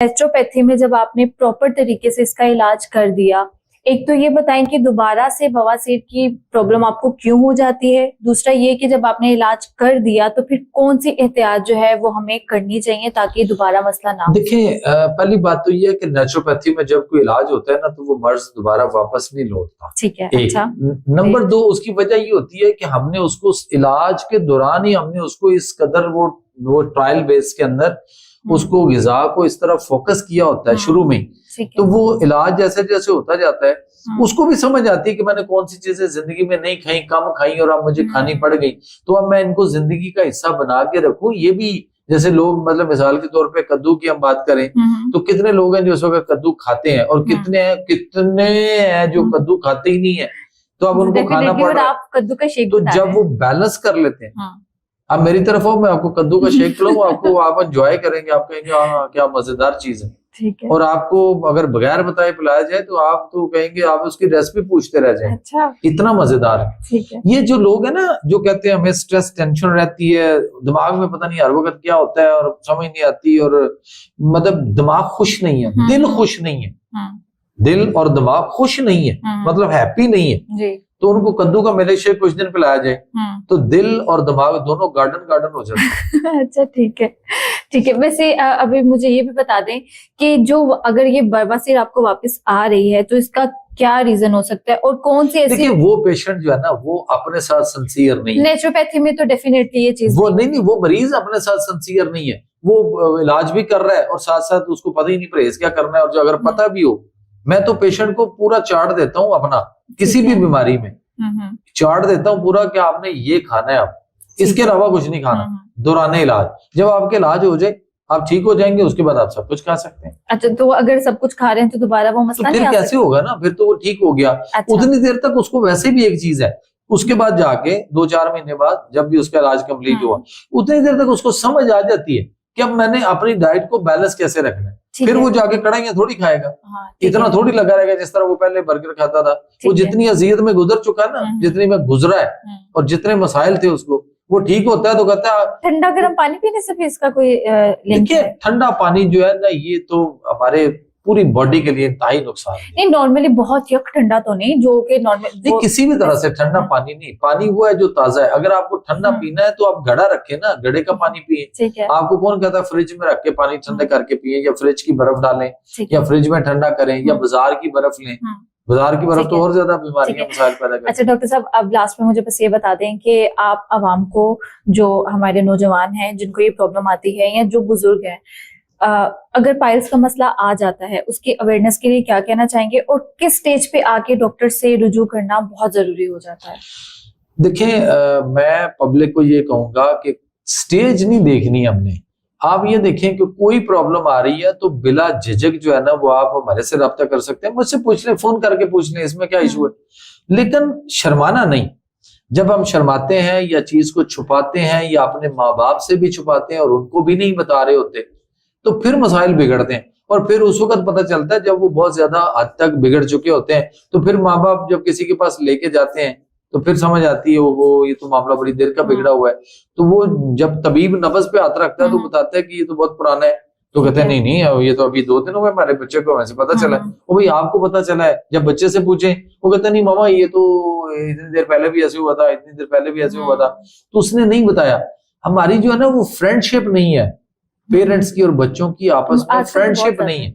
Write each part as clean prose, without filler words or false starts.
Naturopathy में जब आपने प्रॉपर तरीके से इसका इलाज कर दिया, एक तो ये बताएं कि दोबारा से बवासीर की प्रॉब्लम आपको क्यों हो जाती है, दूसरा ये कि जब आपने इलाज कर दिया तो फिर कौन सी एहतियात जो है वो हमें करनी चाहिए ताकि दोबारा मसला ना हो। देखिए, पहली बात तो ये है कि नेचुरोपैथी में जब कोई इलाज होता है ना तो वो मर्ज दोबारा वापस नहीं लौटता। ठीक है, एक अच्छा। नंबर दो, उसकी वजह ये होती है कि हमने उसको इलाज के दौरान ही हमने उसको इस कदर वो ट्रायल बेस के अंदर उसको गिजा को इस तरह फोकस किया होता है शुरू में, तो वो इलाज जैसे जैसे होता जाता है उसको भी समझ आती है कि मैंने कौन सी चीजें जिंदगी में नहीं खाई, कम खाई और अब मुझे खानी पड़ गई, तो अब मैं इनको जिंदगी का हिस्सा बना के रखूं। ये भी जैसे लोग, मतलब मिसाल के तौर पे कद्दू की हम बात करें तो कितने लोग हैं जो इस वक्त कद्दू खाते हैं और कितने हैं जो कद्दू खाते ही नहीं है, तो अब उनको खाना पड़ रहा है। आप कद्दू का शेक तो जब वो बैलेंस कर लेते हैं, आप मेरी तरफ आओ, मैं आपको कद्दू का शेक पिलाऊं, आपको आप एंजॉय करेंगे, आप कहेंगे हाँ क्या मजेदार चीज है। ठीक है। और आपको अगर बगैर बताए पिलाया जाए तो आप तो कहेंगे, आप उसकी रेसिपी पूछते रह जाएं। अच्छा। इतना मजेदार है। ठीक है। ये जो लोग हैं ना जो कहते हैं हमें स्ट्रेस टेंशन रहती है, दिमाग में पता नहीं हर वक्त क्या होता है और समझ नहीं आती, और मतलब दिमाग खुश नहीं है, दिल खुश नहीं है, दिल और दिमाग खुश नहीं है, मतलब हैप्पी नहीं है जी। तो उनको कद्दू का मिल्क शेक कुछ दिन पिलाया जाए तो दिल और दिमाग दोनों गार्डन गार्डन हो जाते हैं। अच्छा, ठीक है, ठीक है। वैसे अभी मुझे ये भी बता दें कि जो अगर ये बवासीर आपको वापस आ रही है तो इसका क्या रीजन हो सकता है और कौन सी ऐसी। देखिए, वो पेशेंट जो है ना वो अपने साथ सिंसियर नहीं है। नेचुरोपैथी में तो डेफिनेटली ये चीज वो नहीं, वो मरीज अपने साथ सिंसियर नहीं है, वो इलाज भी कर रहा है और साथ साथ उसको पता ही नहीं परहेज क्या करना है, और जो अगर पता भी हो, मैं तो पेशेंट को पूरा चार्ट देता हूँ अपना, किसी भी बीमारी में चार्ट देता हूँ पूरा कि आपने ये खाना है, आप इसके अलावा कुछ नहीं खाना। दौराने इलाज जब आपके इलाज हो जाए, आप ठीक हो जाएंगे, उसके बाद आप सब कुछ खा सकते हैं। अच्छा, तो अगर सब कुछ खा रहे हैं तो दोबारा वो मसला तो फिर कैसे होगा ना, फिर तो वो ठीक हो गया। अच्छा। उतनी देर तक उसको वैसे भी एक चीज है, उसके बाद जाके 2-4 महीने बाद जब भी उसका इलाज कंप्लीट हुआ, उतनी देर तक उसको समझ आ जाती है कि अब मैंने अपनी डाइट को बैलेंस कैसे रखना है। फिर वो जाके कढ़ाइयाँ थोड़ी खाएगा, इतना थोड़ी लगा रहेगा जिस तरह वो पहले बर्गर खाता था। वो जितनी अजियत में गुजर चुका है ना, जितनी में गुजरा है और जितने मसाइल थे उसको, वो ठीक होता है तो कहता है। ठंडा गर्म पानी पीने से भी इसका कोई लिंक है? ठंडा पानी जो है ना, ये तो हमारे पूरी बॉडी के लिए इंतहाई नुकसान है। नहीं, नॉर्मली बहुत यक ठंडा तो नहीं, जो कि नॉर्मल किसी भी तरह से ठंडा पानी नहीं, पानी वो है जो ताजा है। अगर आपको ठंडा पीना है तो आप घड़ा रखे ना, घड़े का पानी पिए। आपको कौन कहता है फ्रिज में रख के पानी ठंडा करके पिए, या फ्रिज की बर्फ डालें, या फ्रिज में ठंडा करें, या बाजार की बर्फ लें। बाजार की बर्फ तो और ज्यादा बीमारियां मसाइल पैदा करती है। अच्छा डॉक्टर साहब, अब लास्ट में मुझे बस ये बता दें कि आप आवाम को, जो हमारे नौजवान हैं जिनको ये प्रॉब्लम आती है या जो बुजुर्ग हैं, अगर पाइल्स का मसला आ जाता है उसकी अवेयरनेस के लिए क्या कहना चाहेंगे और किस स्टेज पे आके डॉक्टर से रुजू करना बहुत जरूरी हो जाता है? देखिए, मैं पब्लिक को ये कहूंगा कि स्टेज नहीं देखनी हमने। आप ये देखें कि कोई प्रॉब्लम आ रही है तो बिला झिझक जो है ना वो आप हमारे से रब्ता कर सकते हैं, मुझसे पूछ लें, फोन करके पूछ लें, इसमें क्या इशू है। लेकिन शर्माना नहीं। जब हम शर्माते हैं या चीज को छुपाते हैं या अपने माँ बाप से भी छुपाते हैं और उनको भी नहीं बता रहे होते, तो फिर मसाइल बिगड़ते हैं। और फिर उस वक्त पता चलता है जब वो बहुत ज्यादा हद तक बिगड़ चुके होते हैं, तो फिर माँ बाप जब किसी के पास लेके जाते हैं तो फिर समझ आती है वो ये तो मामला बड़ी देर का बिगड़ा हुआ है। तो वो जब तबीब नब्ज पे हाथ रखता है तो बताता है कि ये तो बहुत पुराना है, तो कहते हैं नहीं नहीं ये तो अभी 2 दिन हुए हमारे बच्चे को, वैसे पता चला है। वो भाई आपको पता चला है? जब बच्चे से पूछे वो कहता नहीं मामा ये तो इतनी देर पहले भी ऐसे हुआ था, इतनी देर पहले भी ऐसे हुआ था, तो उसने नहीं बताया। हमारी जो है ना वो फ्रेंडशिप नहीं है, पेरेंट्स की और बच्चों की आपस में फ्रेंडशिप नहीं है।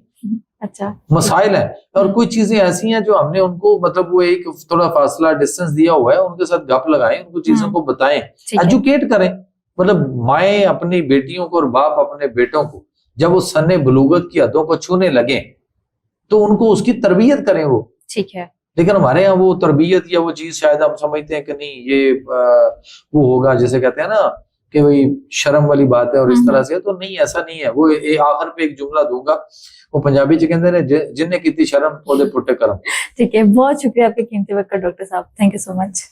अच्छा, मसाइल है। और कुछ चीजें ऐसी हैं जो हमने उनको, मतलब वो एक थोड़ा फासला डिस्टेंस दिया हुआ है, उनके साथ गप लगाएं, उनको चीजों को बताएं, एजुकेट करें। मतलब माएं अपनी बेटियों को और बाप अपने बेटों को जब वो सन्ने बलूगत की हदों को छूने लगे तो उनको उसकी तरबियत करें वो। ठीक है। लेकिन हमारे यहाँ वो तरबियत या वो चीज शायद हम समझते हैं कि नहीं ये वो होगा, जैसे कहते हैं ना कि भाई शर्म वाली बात है और इस तरह से, तो नहीं, ऐसा नहीं है। वो आखिर पे एक जुमला दूंगा, वो पंजाबी च कहते हैं जिन्हें की शर्म ओदे पुट्टे करम। ठीक है, बहुत शुक्रिया आपके कीमती वक्त का डॉक्टर साहब, थैंक यू सो मच।